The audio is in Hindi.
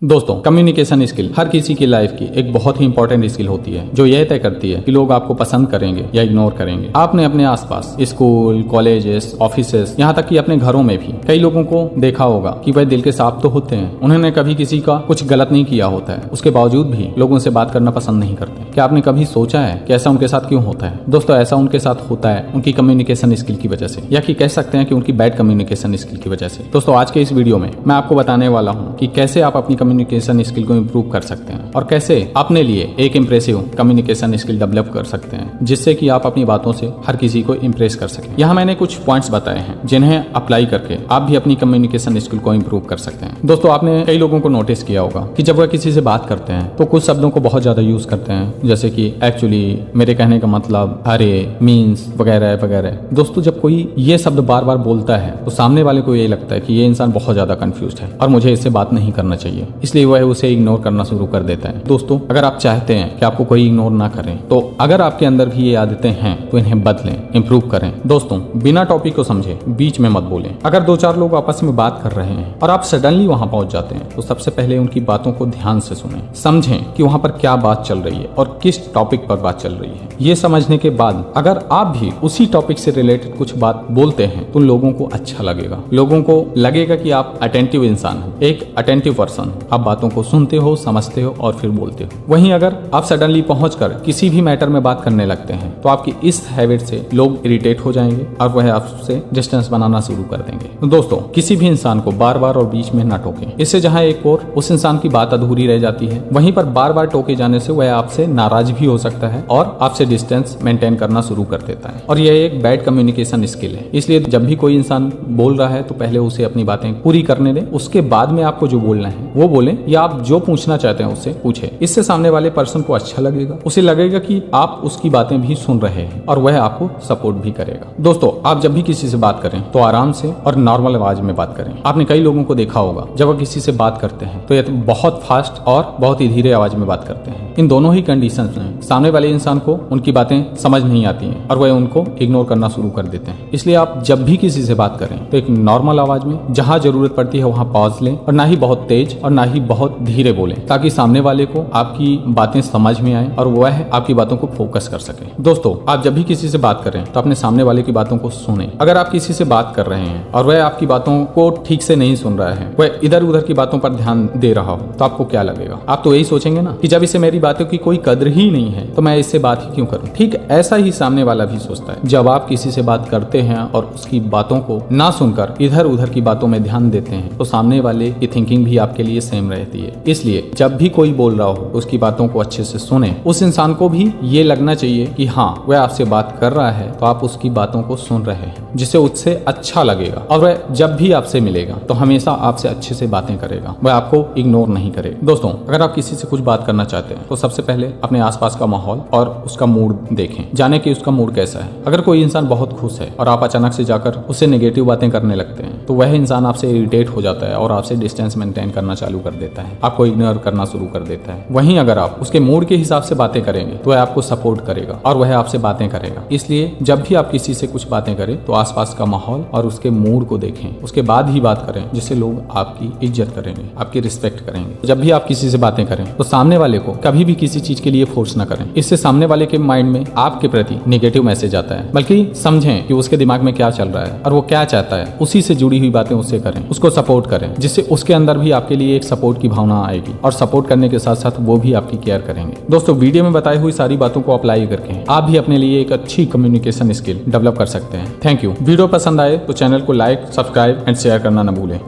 दोस्तों, कम्युनिकेशन स्किल हर किसी की लाइफ की एक बहुत ही इंपॉर्टेंट स्किल होती है जो यह तय करती है कि लोग आपको पसंद करेंगे या इग्नोर करेंगे। आपने अपने आसपास स्कूल, कॉलेजेस, ऑफिसेस, यहाँ तक कि अपने घरों में भी कई लोगों को देखा होगा कि वह दिल के साफ तो होते हैं, उन्होंने कभी किसी का कुछ गलत नहीं किया होता है, उसके बावजूद भी लोगों से बात करना पसंद नहीं करते। क्या आपने कभी सोचा है कि ऐसा उनके साथ क्यों होता है? दोस्तों, ऐसा उनके साथ होता है उनकी कम्युनिकेशन स्किल की वजह से, या कि कह सकते हैं कि उनकी बैड कम्युनिकेशन स्किल की वजह से। दोस्तों, आज के इस वीडियो में मैं आपको बताने वाला हूँ कि कैसे आप अपनी कम्युनिकेशन स्किल को इंप्रूव कर सकते हैं और कैसे अपने लिए एक इंप्रेसिव कम्युनिकेशन स्किल डेवलप कर सकते हैं, जिससे कि आप अपनी बातों से हर किसी को इंप्रेस कर सकें। यहाँ मैंने कुछ पॉइंट्स बताए हैं जिन्हें अप्लाई करके आप भी अपनी कम्युनिकेशन स्किल को इंप्रूव कर सकते हैं। दोस्तों, आपने कई लोगों को नोटिस किया होगा कि जब वह किसी से बात करते हैं तो कुछ शब्दों को बहुत ज्यादा यूज करते हैं, जैसे कि एक्चुअली, मेरे कहने का मतलब, अरे, मीन्स वगैरह वगैरह। दोस्तों, जब कोई ये शब्द बार बार बोलता है तो सामने वाले को ये लगता है कि ये इंसान बहुत ज्यादा कंफ्यूज है और मुझे इससे बात नहीं करना चाहिए, इसलिए वह उसे इग्नोर करना शुरू कर देता है। दोस्तों, अगर आप चाहते हैं कि आपको कोई इग्नोर ना करे, तो अगर आपके अंदर भी ये आदतें हैं तो इन्हें बदलें, इंप्रूव करें। दोस्तों, बिना टॉपिक को समझे बीच में मत बोलें। अगर दो चार लोग आपस में बात कर रहे हैं और आप सडनली वहां पहुंच जाते हैं तो सबसे पहले उनकी बातों को ध्यान से सुनें, समझें कि वहां पर क्या बात चल रही है और किस टॉपिक पर बात चल रही है। ये समझने के बाद अगर आप भी उसी टॉपिक से रिलेटेड कुछ बात बोलते हैं तो लोगों को अच्छा लगेगा, लोगों को लगेगा कि आप अटेंटिव इंसान हो, एक अटेंटिव पर्सन, आप बातों को सुनते हो, समझते हो और फिर बोलते हो। वहीं अगर आप सडनली पहुंचकर किसी भी मैटर में बात करने लगते हैं तो आपकी इस हैबिट से लोग इरिटेट हो जाएंगे और वह आपसे डिस्टेंस बनाना शुरू कर देंगे। तो दोस्तों, किसी भी इंसान को बार बार और बीच में ना टोकें। इससे जहां एक और उस इंसान की बात अधूरी रह जाती है, वहीं पर बार बार टोके जाने से वह आपसे नाराज भी हो सकता है और आपसे डिस्टेंस मेंटेन करना शुरू कर देता है, और यह एक बैड कम्युनिकेशन स्किल है। इसलिए जब भी कोई इंसान बोल रहा है तो पहले उसे अपनी बातें पूरी करने दें, उसके बाद में आपको जो बोलना है वो बोलें, या आप जो पूछना चाहते हैं उससे पूछे। इससे सामने वाले पर्सन को अच्छा लगेगा, उसे लगेगा कि आप उसकी बातें भी सुन रहे हैं और वह आपको सपोर्ट भी करेगा। दोस्तों, आप जब भी किसी से बात करें तो आराम से और नॉर्मल आवाज में बात करें। आपने कई लोगों को देखा होगा जब वह किसी से बात करते हैं तो ये बहुत फास्ट और बहुत ही धीरे आवाज में बात करते हैं। इन दोनों ही कंडीशंस में सामने वाले इंसान को उनकी बातें समझ नहीं आती हैं और वह उनको इग्नोर करना शुरू कर देते हैं। इसलिए आप जब भी किसी से बात करें तो एक नॉर्मल आवाज में, जहां जरूरत पड़ती है वहां पॉज लें, और ना ही बहुत तेज और ना ही बहुत धीरे बोलें, ताकि सामने वाले को आपकी बातें समझ में आए और वह आपकी बातों को फोकस कर सके। दोस्तों, आप जब भी किसी से बात करें तो अपने सामने वाले की बातों को सुने। अगर आप किसी से बात कर रहे हैं और वह आपकी बातों को ठीक से नहीं सुन रहा है, वह इधर उधर की बातों पर ध्यान दे रहा हो, तो आपको क्या लगेगा? आप तो यही सोचेंगे ना कि जब इसे मेरी बातों की कोई कदर ही नहीं है तो मैं इससे बात ही क्यों करूं। ठीक ऐसा ही सामने वाला भी सोचता है। जब आप किसी से बात करते हैं और उसकी बातों को ना सुनकर इधर उधर की बातों में ध्यान देते हैं तो सामने वाले की थिंकिंग भी आपके लिए सेम रहती है। इसलिए जब भी कोई बोल रहा हो उसकी बातों को अच्छे से सुने। उस इंसान को भी ये लगना चाहिए कि हाँ, वह आपसे बात कर रहा है तो आप उसकी बातों को सुन रहे हैं, जिससे उससे अच्छा लगेगा और वह जब भी आपसे मिलेगा तो हमेशा आपसे अच्छे से बातें करेगा, वह आपको इग्नोर नहीं करेगा। दोस्तों, अगर आप किसी से कुछ बात करना चाहते हैं तो सबसे पहले अपने आसपास का माहौल और उसका मूड देखें, जाने कि उसका मूड कैसा है। अगर कोई इंसान बहुत खुश है और आप अचानक से जाकर उससे नेगेटिव बातें करने लगते हैं तो वह इंसान आपसे इरिटेट हो जाता है और आपसे डिस्टेंस मेंटेन करना चालू कर देता है, आपको इग्नोर करना शुरू कर देता है। वहीं अगर आप उसके मूड के हिसाब से बातें करेंगे तो वह आपको सपोर्ट करेगा और वह आपसे बातें करेगा। इसलिए जब भी आप किसी से कुछ बातें करें तो आसपास का माहौल और उसके मूड को देखें, उसके बाद ही बात करें, जिससे लोग आपकी इज्जत करेंगे, आपकी रिस्पेक्ट करेंगे। जब भी आप किसी से बातें करें तो सामने वाले को कभी भी किसी चीज के लिए फोर्स ना करें। इससे सामने वाले के माइंड में आपके प्रति नेगेटिव मैसेज आता है, बल्कि समझें कि उसके दिमाग में क्या चल रहा है और वो क्या चाहता है, उसी से जुड़ी हुई बातें उससे करें, उसको सपोर्ट करें, जिससे उसके अंदर भी आपके लिए एक सपोर्ट की भावना आएगी और सपोर्ट करने के साथ साथ वो भी आपकी केयर करेंगे। दोस्तों, वीडियो में बताई हुई सारी बातों को अप्लाई करके आप भी अपने लिए एक अच्छी कम्युनिकेशन स्किल डेवलप कर सकते हैं। Thank you. वीडियो पसंद आए तो चैनल को लाइक, सब्सक्राइब एंड शेयर करना न भूलें।